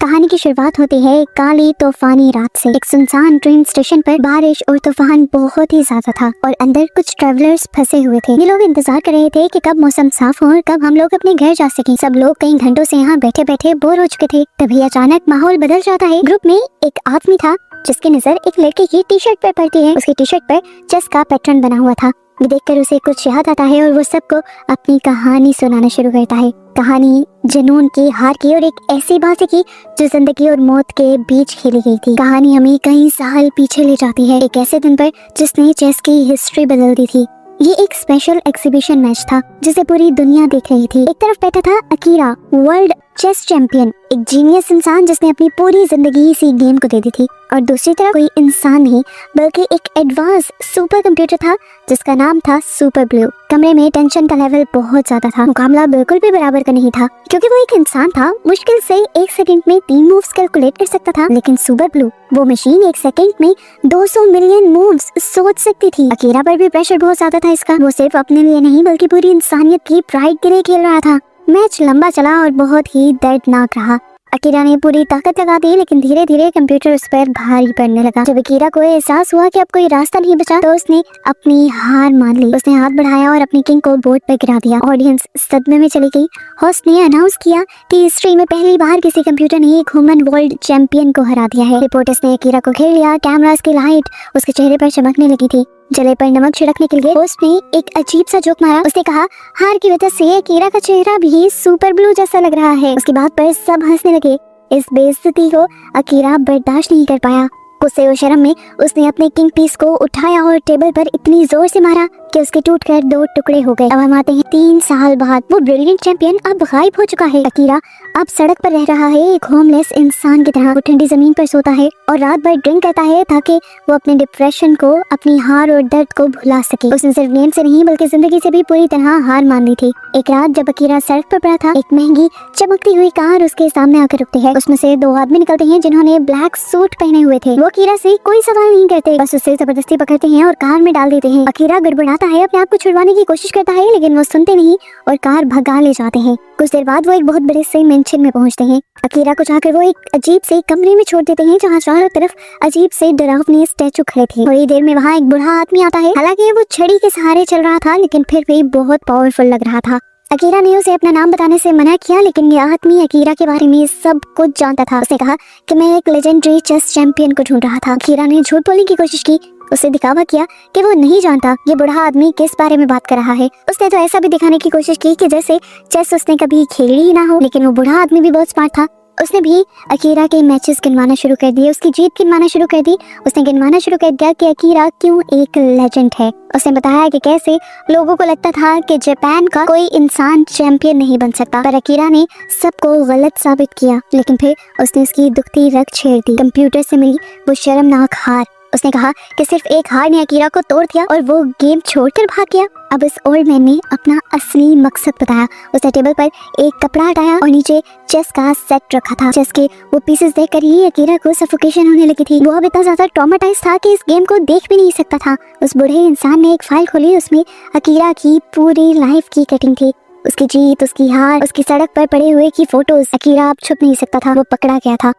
कहानी की शुरुआत होती है एक काली तूफानी रात से। एक सुनसान ट्रेन स्टेशन पर बारिश और तूफान बहुत ही ज्यादा था और अंदर कुछ ट्रैवलर्स फंसे हुए थे। ये लोग इंतजार कर रहे थे कि कब मौसम साफ हो और कब हम लोग अपने घर जा सकें। सब लोग कई घंटों से यहाँ बैठे बैठे बोर हो चुके थे। तभी अचानक माहौल बदल जाता है। ग्रुप में एक आदमी था जिसकी नजर एक लड़के की टी शर्ट पर पड़ती है। उसकी टी शर्ट पर चेस का पैटर्न बना हुआ था। ये देखकर उसे कुछ याद आता है और वो सबको अपनी कहानी सुनाना शुरू करता है। कहानी जुनून की, हार की और एक ऐसी बात की जो जिंदगी और मौत के बीच खेली गई थी। कहानी हमें कई साल पीछे ले जाती है, एक ऐसे दिन पर जिसने चेस की हिस्ट्री बदल दी थी। ये एक स्पेशल एग्जीबिशन मैच था जिसे पूरी दुनिया देख रही थी। एक तरफ बैठा था अकीरा, वर्ल्ड चेस चैंपियन, एक जीनियस इंसान जिसने अपनी पूरी जिंदगी इसी गेम को दे दी थी। और दूसरी तरफ कोई इंसान नहीं बल्कि एक एडवांस सुपर कंप्यूटर था जिसका नाम था सुपर ब्लू। कमरे में टेंशन का लेवल बहुत ज्यादा था। मुकाबला बिल्कुल भी बराबर का नहीं था क्योंकि वो एक इंसान था, मुश्किल से 1 सेकंड में 3 मूव्स कैलकुलेट कर सकता था, लेकिन सुपर ब्लू वो मशीन 1 सेकंड में 200 मिलियन मूव्स सोच सकती थी। अकीरा पर भी प्रेशर बहुत ज्यादा था इसका। वो सिर्फ अपने लिए नहीं बल्कि पूरी इंसानियत की प्राइड के लिए खेल रहा था। मैच लंबा चला और बहुत ही दर्दनाक रहा। अकीरा ने पूरी ताकत लगा दी लेकिन धीरे धीरे कंप्यूटर उस पर भारी पड़ने लगा। जब अकीरा को एहसास हुआ कि अब कोई रास्ता नहीं बचा तो उसने अपनी हार मान ली। उसने हाथ बढ़ाया और अपनी किंग को बोर्ड पर गिरा दिया। ऑडियंस सदमे में चली गई। होस्ट ने अनाउंस किया कि हिस्ट्री में पहली बार किसी कंप्यूटर ने एक ह्यूमन वर्ल्ड चैंपियन को हरा दिया है। रिपोर्टर्स ने अकीरा को घेर लिया। कैमरास की लाइट उसके चेहरे पर चमकने लगी थी। जले पर नमक छिड़कने के लिए होस्ट ने एक अजीब सा जोक मारा। उसने कहा, हार की वजह से अकीरा का चेहरा भी सुपर ब्लू जैसा लग रहा है। उसकी बात पर सब हंसने लगे। इस बेइज्जती को अकीरा बर्दाश्त नहीं कर पाया। गुस्से और शर्म में उसने अपने किंग पीस को उठाया और टेबल पर इतनी जोर से मारा कि उसके टूटकर 2 टुकड़े हो गए। अब हम आते हैं 3 साल बाद। वो ब्रिलियंट चैंपियन अब गायब हो चुका है। अकीरा अब सड़क पर रह रहा है, एक होमलेस इंसान की तरह। वो ठंडी जमीन पर सोता है और रात भर ड्रिंक करता है ताकि वो अपने डिप्रेशन को, अपनी हार और दर्द को भुला सके। उसने सिर्फ गेम से नहीं बल्कि जिंदगी से भी पूरी तरह हार मान ली थी। एक रात जब अकीरा सड़क पर पड़ा था, एक महंगी चमकती हुई कार उसके सामने आकर रुकती है। उसमें से 2 आदमी निकलते हैं जिन्होंने ब्लैक सूट पहने हुए थे। वो अकीरा से कोई सवाल नहीं करते, बस उससे जबरदस्ती पकड़ते हैं और कार में डाल देते हैं। अकीरा गड़बड़ाता है, अपने आप को छुड़वाने की कोशिश करता है लेकिन वो सुनते नहीं और कार भगा ले जाते हैं। कुछ देर बाद वो एक बहुत बड़े से मेंशन में पहुंचते हैं। अकीरा को जाकर वो एक अजीब से कमरे में छोड़ देते हैं जहाँ चारों तरफ अजीब से डरावने स्टैचू खड़े थे। थोड़ी देर में वहाँ एक बूढ़ा आदमी आता है। हालांकि वो छड़ी के सहारे चल रहा था लेकिन फिर भी बहुत पावरफुल लग रहा था। अकीरा ने उसे अपना नाम बताने से मना किया लेकिन ये आदमी अकीरा के बारे में सब कुछ जानता था। उसने कहा कि मैं एक लेजेंडरी चेस चैंपियन को ढूंढ रहा था। अकीरा ने झूठ बोलने की कोशिश की। उससे दिखावा किया कि वो नहीं जानता ये बूढ़ा आदमी किस बारे में बात कर रहा है। उसने तो ऐसा भी दिखाने की कोशिश की कि जैसे चेस उसने कभी खेली ही ना हो। लेकिन वो बूढ़ा आदमी भी बहुत स्मार्ट था। उसने भी अकीरा के मैचेस गिनवाना शुरू कर दिए, उसकी जीत गिनवाना शुरू कर दी। उसने गिनवाना शुरू कर दिया कि अकीरा क्यों एक लेजेंड है। उसने बताया कि कैसे लोगों को लगता था कि जापान का कोई इंसान चैंपियन नहीं बन सकता, पर अकीरा ने सबको गलत साबित किया। लेकिन फिर उसने उसकी दुखती रग छेड़ दी। कंप्यूटर से मिली वो शर्मनाक हार। उसने कहा कि सिर्फ एक हार ने अकीरा को तोड़ दिया और वो गेम छोड़कर भाग गया। अब इस ओल्ड मैन ने अपना असली मकसद बताया। उसने टेबल पर एक कपड़ा हटाया और नीचे चेस का सेट रखा था। चेस के वो पीसेस देखकर ही अकीरा को सफोकेशन होने लगी थी। वो अब इतना ज्यादा ट्रॉमेटाइज था कि इस गेम को देख भी नहीं सकता था। उस बूढ़े इंसान ने एक फाइल खोली। उसमें अकीरा की पूरी लाइफ की कटिंग थी, उसकी जीत, उसकी हार, उसकी सड़क पर पड़े हुए की फोटोज। अकीरा अब छुप नहीं सकता था, वो पकड़ा गया था।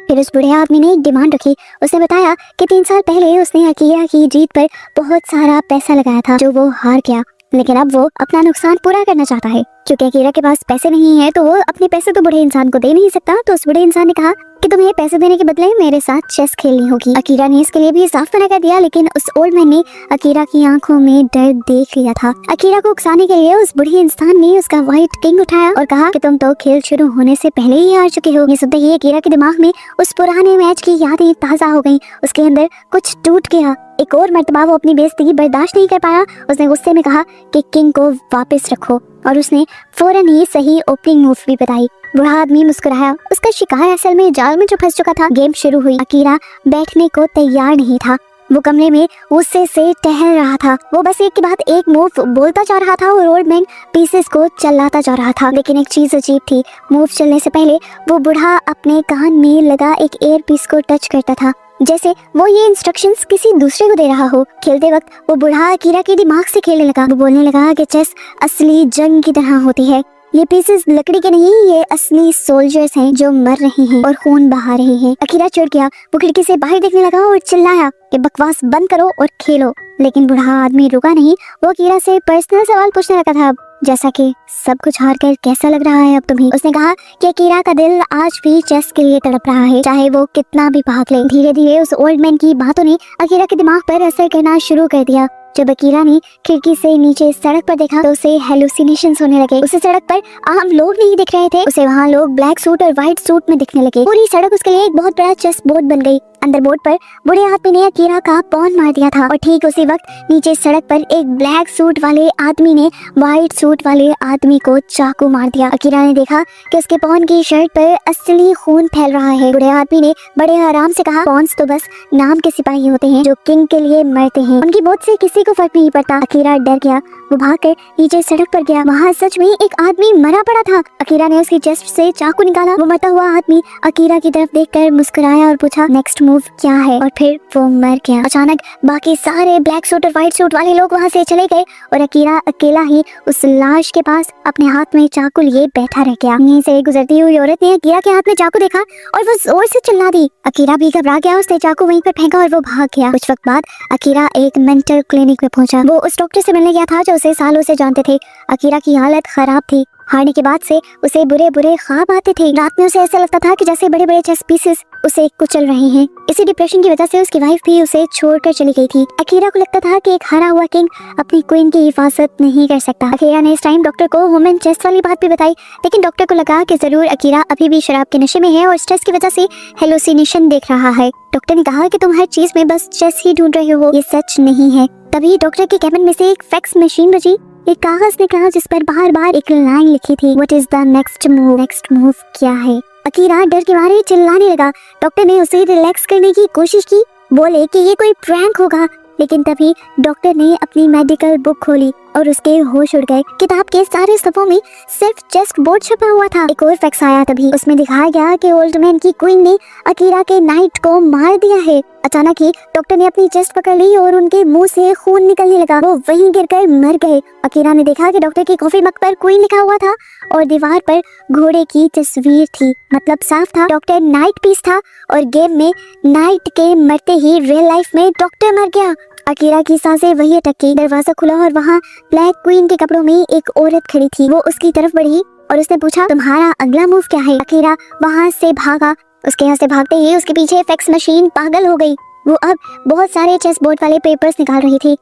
फिर उस बूढ़े आदमी ने एक डिमांड रखी। उसने बताया कि 3 साल पहले उसने अकीरा की जीत पर बहुत सारा पैसा लगाया था जो वो हार गया, लेकिन अब वो अपना नुकसान पूरा करना चाहता है। क्योंकि अकीरा के पास पैसे नहीं है तो वो अपने पैसे तो बूढ़े इंसान को दे नहीं सकता। तो उस बूढ़े इंसान ने कहा कि तुम्हें पैसे देने के बदले मेरे साथ चेस खेलनी होगी। अकीरा ने इसके लिए भी साफ मना कर दिया लेकिन उस ओल्ड मैन ने अकीरा की आंखों में डर देख लिया था। अकीरा को उकसाने के लिए उस बूढ़े इंसान ने उसका व्हाइट किंग उठाया और कहा कि तुम तो खेल शुरू होने से पहले ही हार चुके हो। ये सुनते ही अकीरा के दिमाग में उस पुराने मैच की यादें ताजा हो गईं। उसके अंदर कुछ टूट गया। एक और मर्तबा वो अपनी बेइज्जती बर्दाश्त नहीं कर पाया। उसने गुस्से में कहा कि किंग को वापस रखो और उसने फौरन ही सही ओपनिंग मूव भी बताई। बूढ़ा आदमी मुस्कुराया। उसका शिकार असल में जाल में जो फंस चुका था। गेम शुरू हुई। अकीरा बैठने को तैयार नहीं था। वो कमरे में गुस्से से टहल रहा था। वो बस एक के बाद एक मूव बोलता जा रहा था और ओल्ड मैन पीसेस को चलाता जा रहा था। लेकिन एक चीज अजीब थी, मूव चलने से पहले वो बूढ़ा अपने कान में लगा एक एयर पीस को टच करता था, जैसे वो ये इंस्ट्रक्शंस किसी दूसरे को दे रहा हो। खेलते वक्त वो बूढ़ा अकीरा के दिमाग से खेलने लगा। वो बोलने लगा कि चेस असली जंग की तरह होती है, ये पीसेस लकड़ी के नहीं, ये असली सोल्जर्स हैं जो मर रहे हैं और खून बहा रहे हैं। अकीरा चिढ़ गया, वो खिड़की से बाहर देखने लगा और चिल्लाया कि बकवास बंद करो और खेलो। लेकिन बूढ़ा आदमी रुका नहीं, वो अकीरा से पर्सनल सवाल पूछने लगा था, जैसा कि सब कुछ हार कर कैसा लग रहा है अब तुम्हें। उसने कहा कि अकीरा का दिल आज भी चेस के लिए तड़प रहा है, चाहे वो कितना भी भाग ले। धीरे धीरे उस ओल्ड मैन की बातों ने अकीरा के दिमाग पर असर करना शुरू कर दिया। जब अकीरा ने खिड़की से नीचे सड़क पर देखा तो उसे हेलुसिनेशंस होने लगे। उसे सड़क पर आम लोग नहीं दिख रहे थे, उसे वहाँ लोग ब्लैक सूट और व्हाइट सूट में दिखने लगे। पूरी सड़क उसके लिए एक बहुत बड़ा चेस बोर्ड बन गई। अंदर बोर्ड पर बूढ़े आदमी ने अकीरा का पॉन मार दिया था और ठीक उसी वक्त नीचे सड़क पर एक ब्लैक सूट वाले आदमी ने व्हाइट सूट वाले आदमी को चाकू मार दिया। अकीरा ने देखा कि उसके पॉन की शर्ट पर असली खून फैल रहा है। बूढ़े आदमी ने बड़े आराम से कहा, पॉन्स तो बस नाम के सिपाही होते हैं जो किंग के लिए मरते हैं, उनकी मौत से किसी को फर्क नहीं पड़ता। अकीरा डर गया, वो भागकर नीचे सड़क पर गया। वहाँ सच में एक आदमी मरा पड़ा था। अकीरा ने उसकी चेस्ट से चाकू निकाला। वो मरता हुआ आदमी अकीरा की तरफ देखकर मुस्कुराया और पूछा, नेक्स्ट मूव क्या है? और फिर वो मर गया। अचानक बाकी सारे ब्लैक सूट और व्हाइट सूट वाले लोग वहाँ से चले गए और अकीरा अकेला ही उस लाश के पास अपने हाथ में चाकू लिए बैठा रह गया। वहीं से गुजरती हुई औरत ने अकीरा के हाथ में चाकू देखा और वो जोर से चिल्ला दी। अकीरा भी घबरा गया, उसने चाकू वहीं पर फेंका और वो भाग गया। कुछ वक्त बाद अकीरा एक मेंटल क्लिनिक में पहुंचा। वो उस डॉक्टर से मिलने गया था जो उसे सालों से जानते थे। अकीरा की हालत खराब थी। हारने के बाद से उसे बुरे बुरे ख्वाब आते थे। रात में उसे ऐसा लगता था कि जैसे बड़े बड़े चेस पीसेस उसे कुचल रहे हैं। इसी डिप्रेशन की वजह से उसकी वाइफ भी उसे छोड़कर चली गई थी। अकीरा को लगता था कि एक हारा हुआ किंग अपनी क्वीन की हिफाजत नहीं कर सकता। अकीरा ने इस टाइम डॉक्टर को वुमेन चेस वाली बात भी बताई, लेकिन डॉक्टर को लगा कि जरूर अकीरा अभी भी शराब के नशे में है और स्ट्रेस की वजह से हेलुसिनेशन देख रहा है। डॉक्टर ने कहा कि तुम हर चीज में बस चेस ही ढूंढ रहे हो, ये सच नहीं है। तभी डॉक्टर के कैबिन में से एक फैक्स मशीन बजी। एक कागज निकला जिस पर बार बार एक लाइन लिखी थी, what is the next move? Next move क्या है? अकीरा डर के मारे चिल्लाने लगा। डॉक्टर ने उसे रिलैक्स करने की कोशिश की, बोले कि ये कोई प्रैंक होगा, लेकिन तभी डॉक्टर ने अपनी मेडिकल बुक खोली और उसके होश उड़ गए। किताब के सारे सफ़ों में सिर्फ चेस बोर्ड छपा हुआ था। एक और फैक्स आया तभी, उसमें दिखाया गया कि ओल्ड मैन की क्वीन ने अकीरा के नाइट को मार दिया है। अचानक ही डॉक्टर ने अपनी चेस्ट पकड़ ली और उनके मुंह से खून निकलने लगा। वो वहीं गिरकर मर गए। अकीरा ने देखा कि डॉक्टर की कॉफी मग पर क्वीन लिखा हुआ था और दीवार पर घोड़े की तस्वीर थी। मतलब साफ था, डॉक्टर नाइट पीस था और गेम में नाइट के मरते ही रियल लाइफ में डॉक्टर मर गया। अकीरा की सांसें वही अटक गई। दरवाजा खुला और वहाँ ब्लैक क्वीन के कपड़ों में एक औरत खड़ी थी। वो उसकी तरफ बढ़ी और उसने पूछा, तुम्हारा अगला मूव क्या है? अकीरा वहाँ से भागा। उसके यहाँ से भागते ही उसके पीछे फैक्स मशीन पागल हो गई। वो अब बहुत सारे चेस बोर्ड वाले पेपर्स निकाल रही थी।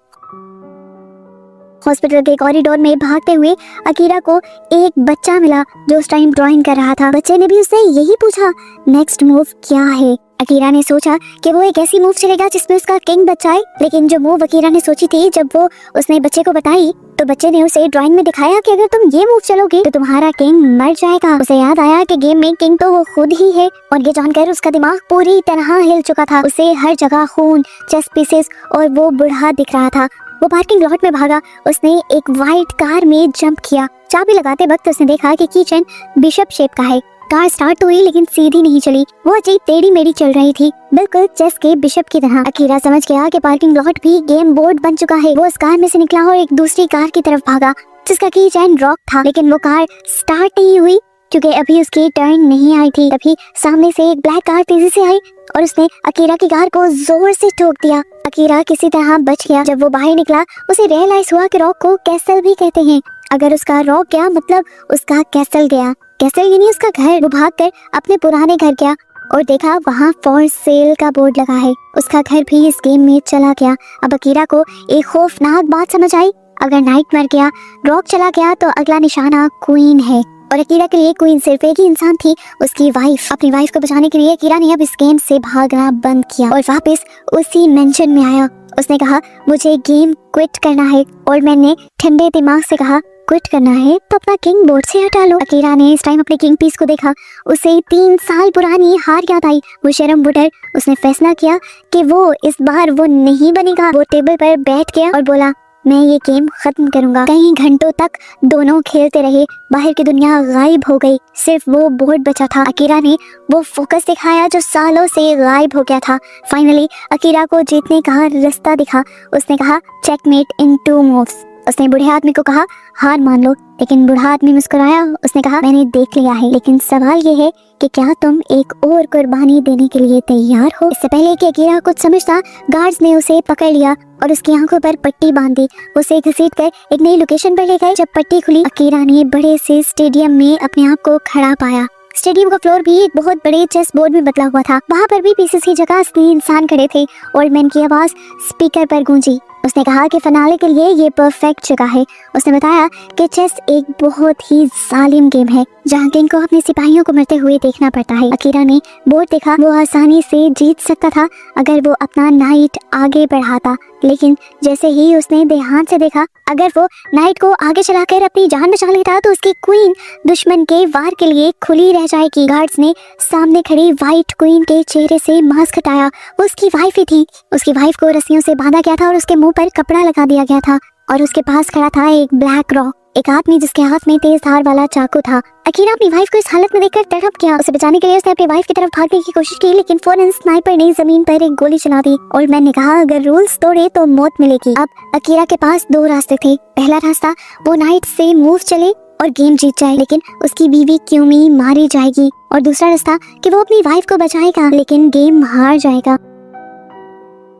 हॉस्पिटल के कॉरिडोर में भागते हुए अकीरा को एक बच्चा मिला जो उस टाइम ड्राइंग कर रहा था। बच्चे ने भी उससे यही पूछा, नेक्स्ट मूव क्या है? अकीरा ने सोचा कि वो एक ऐसी मूव चलेगा जिसमें उसका किंग बचाए, लेकिन जो मूव अकीरा ने सोची थी जब वो उसने बच्चे को बताई तो बच्चे ने उसे ड्राइंग में दिखाया कि अगर तुम ये मूव चलोगे तो तुम्हारा किंग मर जाएगा। उसे याद आया कि गेम में किंग तो वो खुद ही है और ये जानकर उसका दिमाग पूरी तरह हिल चुका था। उसे हर जगह खून, चेस पीसेस और वो बूढ़ा दिख रहा था। वो पार्किंग लॉट में भागा। उसने एक वाइट कार में जंप किया। चाबी लगाते वक्त उसने देखा कि कीचेन बिशप शेप का है। कार स्टार्ट हुई लेकिन सीधी नहीं चली, वो अजीब टेढ़ी मेढ़ी चल रही थी, बिल्कुल चेस के बिशप की तरह। अकीरा समझ गया कि पार्किंग लॉट भी गेम बोर्ड बन चुका है। वो उस कार में से निकला और एक दूसरी कार की तरफ भागा जिसका की चैन रॉक था, लेकिन वो कार स्टार्ट नहीं हुई क्योंकि अभी उसकी टर्न नहीं आई थी। तभी सामने से एक ब्लैक कार तेजी से आई और उसने अकीरा की कार को जोर से ठोक दिया। अकीरा किसी तरह बच गया। जब वो बाहर निकला उसे रियलाइज हुआ कि रॉक को कैसल भी कहते हैं। अगर उसका रॉक गया मतलब उसका कैसल गया। कैसल यानी उसका घर। वो भागकर अपने पुराने घर गया और देखा वहाँ फॉर सेल का बोर्ड लगा है। उसका घर भी इस गेम में चला गया। अब अकीरा को एक खौफनाक बात समझ आई, अगर नाइट मर गया, रॉक चला गया तो अगला निशाना क्वीन है और अकीरा के लिए क्वीन सिर्फ एक ही इंसान थी, उसकी वाइफ। अपनी वाइफ को बचाने के लिए अकीरा ने अब इस गेम से भागना बंद किया और वापस उसी मेंशन में आया। उसने कहा, मुझे गेम क्विट करना है। और मैंने ठंडे दिमाग से कहा, क्विट करना है तो अपना किंग बोर्ड से हटा लो। अकीरा ने इस टाइम अपने किंग पीस को देखा। उसे 3 साल पुरानी हार याद आई। वो शर्म बुटर उसने फैसला किया कि वो इस बार वो नहीं बनेगा। वो टेबल पर बैठ गया और बोला, मैं ये गेम खत्म करूंगा। कई घंटों तक दोनों खेलते रहे। बाहर की दुनिया गायब हो गई, सिर्फ वो बोर्ड बचा था। अकीरा ने वो फोकस दिखाया जो सालों से गायब हो गया था। फाइनली अकीरा को जीतने का रास्ता दिखा। उसने कहा, चेकमेट इन 2 मूव्स। उसने बूढ़े आदमी को कहा हार मान लो, लेकिन बूढ़ा आदमी मुस्कुराया। उसने कहा मैंने देख लिया है, लेकिन सवाल ये है कि क्या तुम एक और कुर्बानी देने के लिए तैयार हो। इससे पहले कि अकीरा कुछ समझता, गार्ड्स ने उसे पकड़ लिया और उसकी आंखों पर पट्टी बांध दी। उसे घसीट कर एक नई लोकेशन पर ले गए। जब पट्टी खुली, अकीरा ने बड़े से स्टेडियम में अपने आप को खड़ा पाया। स्टेडियम का फ्लोर भी एक बहुत बड़े चेस बोर्ड में बदला हुआ था। वहाँ पर भी पीसेस की जगह असली इंसान खड़े थे। ओल्ड मैन की आवाज स्पीकर पर गूंजी। उसने कहा कि फिनाले के लिए ये परफेक्ट जगह है। उसने बताया कि चेस एक बहुत ही जालिम गेम है जहाँ किंग को अपने सिपाहियों को मरते हुए देखना पड़ता है। अकीरा ने बोर्ड देखा। वो आसानी से जीत सकता था अगर वो अपना नाइट आगे बढ़ाता, लेकिन जैसे ही उसने ध्यान से देखा, अगर वो नाइट को आगे चलाकर अपनी जान बचा लेता तो उसकी क्वीन दुश्मन के वार के लिए खुली रह जाएगी। गार्ड्स ने सामने खड़ी व्हाइट क्वीन के चेहरे से मास्क हटाया। वो उसकी वाइफ ही थी। उसकी वाइफ को रस्सियों से बांधा गया था और उसके मुंह पर कपड़ा लगा दिया गया था और उसके पास खड़ा था एक ब्लैक रॉक, एक आदमी जिसके हाथ में तेज धार वाला चाकू था। अकीरा अपनी वाइफ को इस हालत में देखकर तड़प गया। उसे बचाने के लिए उसने अपनी वाइफ की तरफ भागने की कोशिश की, लेकिन फौरन स्नाइपर ने जमीन पर एक गोली चला दी। ओल्ड मैन ने कहा अगर रूल्स तोड़े तो मौत मिलेगी। अब अकीरा के पास दो रास्ते थे। पहला रास्ता, वो नाइट से मूव चले और गेम जीत जाए, लेकिन उसकी बीवी क्यूमी मारी जाएगी। और दूसरा रास्ता कि वो अपनी वाइफ को बचाएगा, लेकिन गेम हार जाएगा।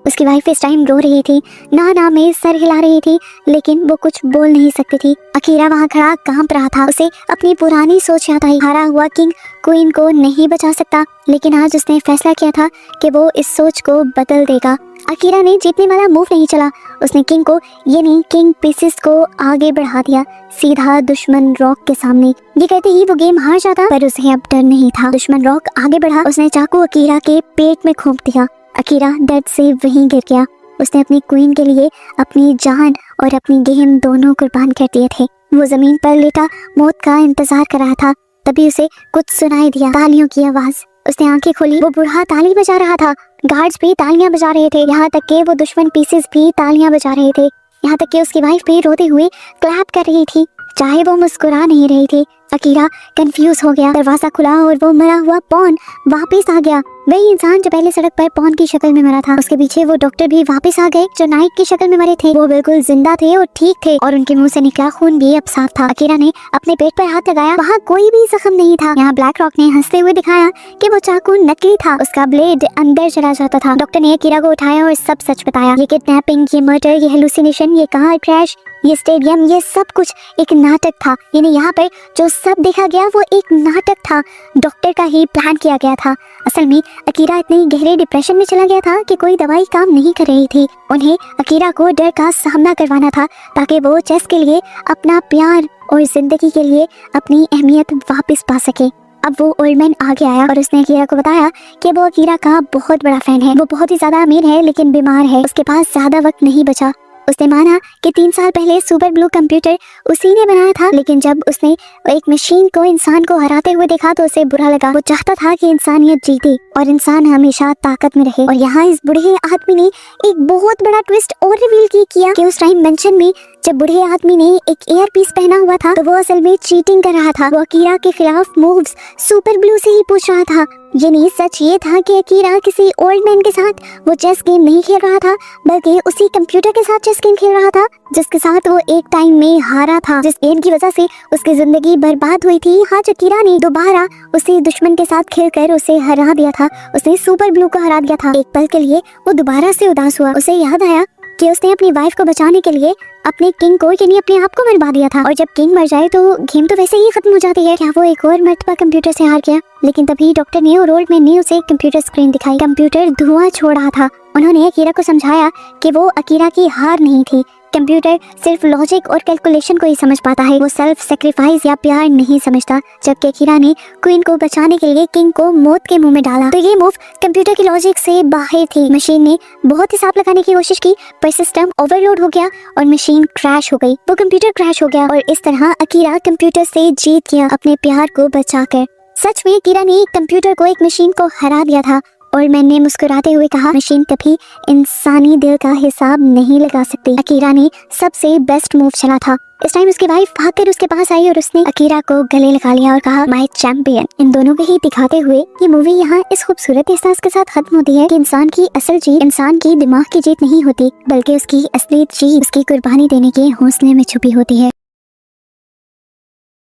उसकी वाइफ इस टाइम रो रही थी, ना में सर हिला रही थी, लेकिन वो कुछ बोल नहीं सकती थी। अकीरा वहाँ खड़ा कांप रहा था। उसे अपनी पुरानी सोच याद आई। हारा हुआ किंग क्वीन को नहीं बचा सकता, लेकिन आज उसने फैसला किया था कि वो इस सोच को बदल देगा। अकीरा ने जीतने वाला मूव नहीं चला। उसने किंग को यानी किंग पीसेस को आगे बढ़ा दिया, सीधा दुश्मन रॉक के सामने। ये कहते ही वो गेम हार जाता, पर उसे अब डर नहीं था। दुश्मन रॉक आगे बढ़ा। उसने चाकू अकीरा के पेट में घोंप दिया। अकीरा दर्द से वहीं गिर गया। उसने अपनी क्वीन के लिए अपनी जान और अपनी गेम दोनों कुर्बान कर दिए थे। वो जमीन पर लेटा मौत का इंतजार कर रहा था। तभी उसे कुछ सुनाई दिया, तालियों की आवाज। उसने आंखें खोली। वो बूढ़ा ताली बजा रहा था। गार्ड्स भी तालियां बजा रहे थे, यहाँ तक कि वो दुश्मन पीसेस भी तालियां बजा रहे थे। यहाँ तक कि उसकी वाइफ भी रोते हुए क्लैप कर रही थी, चाहे वो मुस्कुरा नहीं रही थी। अकीरा कंफ्यूज हो गया। दरवाजा खुला और वो मरा हुआ पॉन वापस आ गया। वही इंसान जो पहले सड़क पर पॉन की शक्ल में मरा था। उसके पीछे वो डॉक्टर भी वापस आ गए जो नाइट की शक्ल में मरे थे। वो बिल्कुल जिंदा थे और ठीक थे और उनके मुंह से निकला खून भी अब साफ था। अकीरा ने अपने पेट पर हाथ लगाया, वहाँ कोई भी जख्म नहीं था। यहाँ ब्लैक रॉक ने हंसते हुए दिखाया कि वो चाकू नकली था, उसका ब्लेड अंदर चला जाता था। डॉक्टर ने अकीरा को उठाया और सब सच बताया। ये किडनैपिंग, ये मर्डर, ये हेलुसिनेशन, ये कार क्रैश, ये स्टेडियम, ये सब कुछ एक नाटक था। यानी यहाँ पर जो सब देखा गया वो एक नाटक था, डॉक्टर का ही प्लान किया गया था। असल में अकीरा इतने गहरे डिप्रेशन में चला गया था कि कोई दवाई काम नहीं कर रही थी। उन्हें अकीरा को डर का सामना करवाना था ताकि वो चेस के लिए अपना प्यार और जिंदगी के लिए अपनी अहमियत वापस पा सके। अब वो ओल्ड मैन आगे आया और उसने अकीरा को बताया कि वो अकीरा का बहुत बड़ा फैन है। वो बहुत ही ज्यादा अमीर है लेकिन बीमार है, उसके पास ज्यादा वक्त नहीं बचा। उसने माना कि 3 साल पहले सुपर ब्लू कंप्यूटर उसी ने बनाया था, लेकिन जब उसने एक मशीन को इंसान को हराते हुए देखा तो उसे बुरा लगा। वो चाहता था कि इंसानियत जीते और इंसान हमेशा ताकत में रहे। और यहाँ इस बूढ़े आदमी ने एक बहुत बड़ा ट्विस्ट और रिवील किया कि उस टाइम मेंशन में जब बूढ़े आदमी ने एक ईयर पीस पहना हुआ था तो वो असल में चीटिंग कर रहा था। वो अकीरा के खिलाफ मूव्स सुपर ब्लू से ही पूछ रहा था। यानी सच ये था कि अकीरा किसी ओल्ड मैन के साथ वो चेस गेम नहीं खेल रहा था, बल्कि उसी कंप्यूटर के साथ चेस गेम खेल रहा था जिसके साथ वो एक टाइम में हारा था, जिस गेम की वजह से उसकी जिंदगी बर्बाद हुई थी। आज अकीरा ने दोबारा उसी दुश्मन के साथ खेलकर उसे हरा दिया था। उसने सुपर ब्लू को हरा दिया था। एक पल के लिए वो दोबारा से उदास हुआ। उसे याद आया कि उसने अपनी वाइफ को बचाने के लिए अपने किंग को यानी अपने आप को मरवा दिया था, और जब किंग मर जाए तो गेम तो वैसे ही खत्म हो जाती है। क्या वो एक और मर्तबा कंप्यूटर से हार गया? लेकिन तभी डॉक्टर ने और ओल्ड मैन ने उसे कंप्यूटर स्क्रीन दिखाई। कंप्यूटर धुआं छोड़ रहा था। उन्होंने अकीरा को समझाया कि वो अकीरा की हार नहीं थी। कंप्यूटर सिर्फ लॉजिक और कैलकुलेशन को ही समझ पाता है, वो सेल्फ सेक्रीफाइस या प्यार नहीं समझता। जबकि अकीरा ने क्वीन को बचाने के लिए किंग को मौत के मुंह में डाला तो ये मूव कंप्यूटर की लॉजिक से बाहर थी। मशीन ने बहुत हिसाब लगाने की कोशिश की पर सिस्टम ओवरलोड हो गया और मशीन क्रैश हो गई। वो कंप्यूटर क्रैश हो गया और इस तरह अकीरा कंप्यूटर से जीत गया अपने प्यार को बचाकर। सच में अकीरा ने कंप्यूटर को एक मशीन को हरा दिया था। और मैंने मुस्कुराते हुए कहा, मशीन कभी इंसानी दिल का हिसाब नहीं लगा सकती। अकीरा ने सबसे बेस्ट मूव चला था। इस टाइम उसकी वाइफ भागकर उसके पास आई और उसने अकीरा को गले लगा लिया और कहा माय चैंपियन। इन दोनों को ही दिखाते हुए ये मूवी यहाँ इस खूबसूरत एहसास के साथ खत्म होती है कि इंसान की असल जीत इंसान की दिमाग की जीत नहीं होती, बल्कि उसकी असली जीत उसकी कुर्बानी देने के हौसले में छुपी होती है।